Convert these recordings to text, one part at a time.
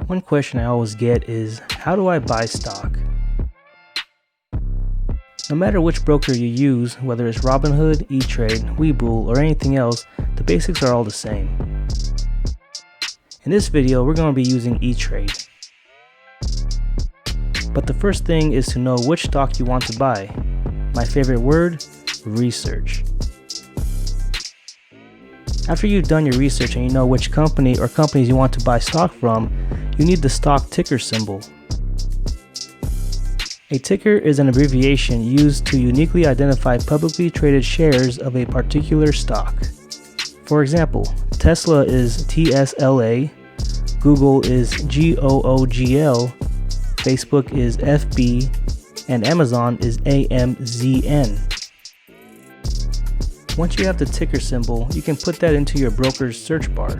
One question I always get is, how do I buy stock? No matter which broker you use, whether it's Robinhood, E-Trade, Webull, or anything else, the basics are all the same. In this video, we're going to be using E-Trade. But the first thing is to know which stock you want to buy. My favorite word, research. After you've done your research and you know which company or companies you want to buy stock from, you need the stock ticker symbol. A ticker is an abbreviation used to uniquely identify publicly traded shares of a particular stock. For example, Tesla is TSLA, Google is GOOGL, Facebook is FB, and Amazon is AMZN. Once you have the ticker symbol, you can put that into your broker's search bar.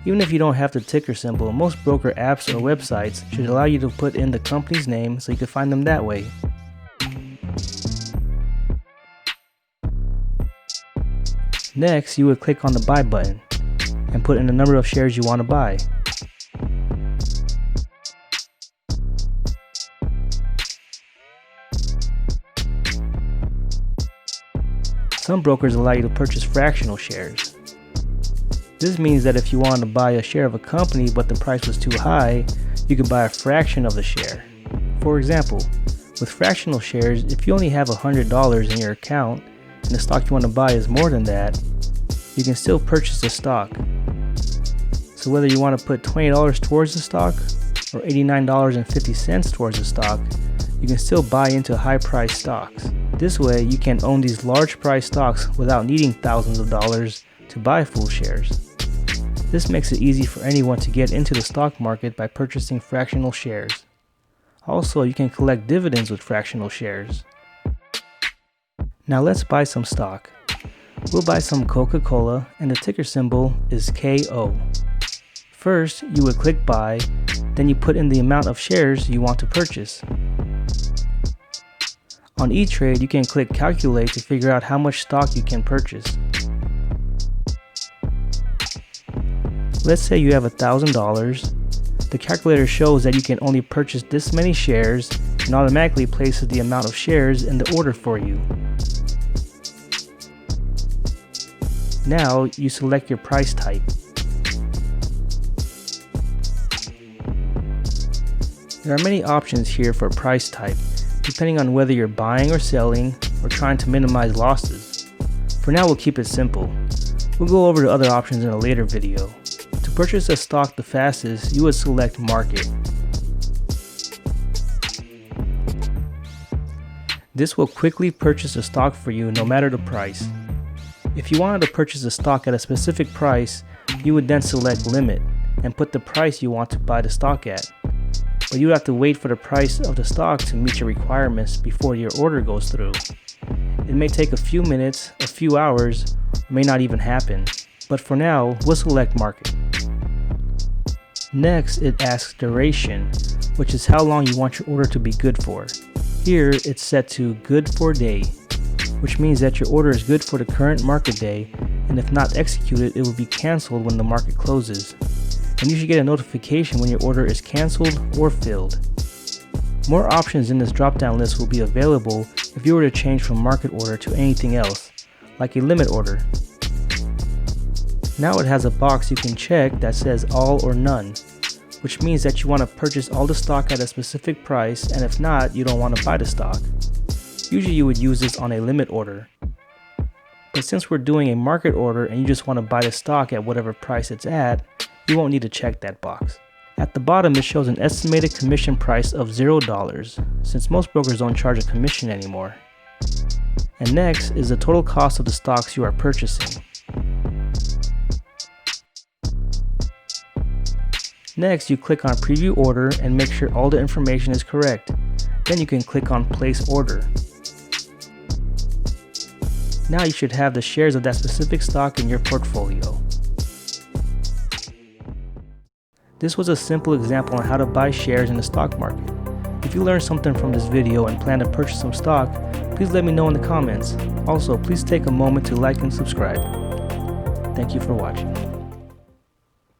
Even if you don't have the ticker symbol, most broker apps or websites should allow you to put in the company's name so you can find them that way. Next, you would click on the buy button and put in the number of shares you want to buy. Some brokers allow you to purchase fractional shares. This means that if you want to buy a share of a company but the price was too high, you can buy a fraction of the share. For example, with fractional shares, if you only have $100 in your account and the stock you want to buy is more than that, you can still purchase the stock. So whether you want to put $20 towards the stock or $89.50 towards the stock, you can still buy into high-priced stocks. This way, you can own these large-priced stocks without needing thousands of dollars to buy full shares. This makes it easy for anyone to get into the stock market by purchasing fractional shares. Also, you can collect dividends with fractional shares. Now let's buy some stock. We'll buy some Coca-Cola and the ticker symbol is KO. First, you would click buy, then you put in the amount of shares you want to purchase. On E-Trade, you can click calculate to figure out how much stock you can purchase. Let's say you have $1,000. The calculator shows that you can only purchase this many shares and automatically places the amount of shares in the order for you. Now you select your price type. There are many options here for price type, depending on whether you're buying or selling or trying to minimize losses. For now, we'll keep it simple. We'll go over the other options in a later video. To purchase a stock the fastest, you would select market. This will quickly purchase a stock for you no matter the price. If you wanted to purchase a stock at a specific price, you would then select limit and put the price you want to buy the stock at. But you have to wait for the price of the stock to meet your requirements before your order goes through. It may take a few minutes, a few hours, or may not even happen. But for now, we'll select market. Next, it asks duration, which is how long you want your order to be good for. Here, it's set to good for day, which means that your order is good for the current market day, and if not executed, it will be canceled when the market closes. And you should get a notification when your order is canceled or filled. More options in this drop-down list will be available if you were to change from market order to anything else, like a limit order. Now it has a box you can check that says all or none, which means that you want to purchase all the stock at a specific price, and if not, you don't want to buy the stock. Usually you would use this on a limit order. But since we're doing a market order and you just want to buy the stock at whatever price it's at, you won't need to check that box. At the bottom, it shows an estimated commission price of $0, since most brokers don't charge a commission anymore. And next is the total cost of the stocks you are purchasing. Next, you click on preview order and make sure all the information is correct. Then you can click on place order. Now you should have the shares of that specific stock in your portfolio. This was a simple example on how to buy shares in the stock market. If you learned something from this video and plan to purchase some stock, please let me know in the comments. Also, please take a moment to like and subscribe. Thank you for watching.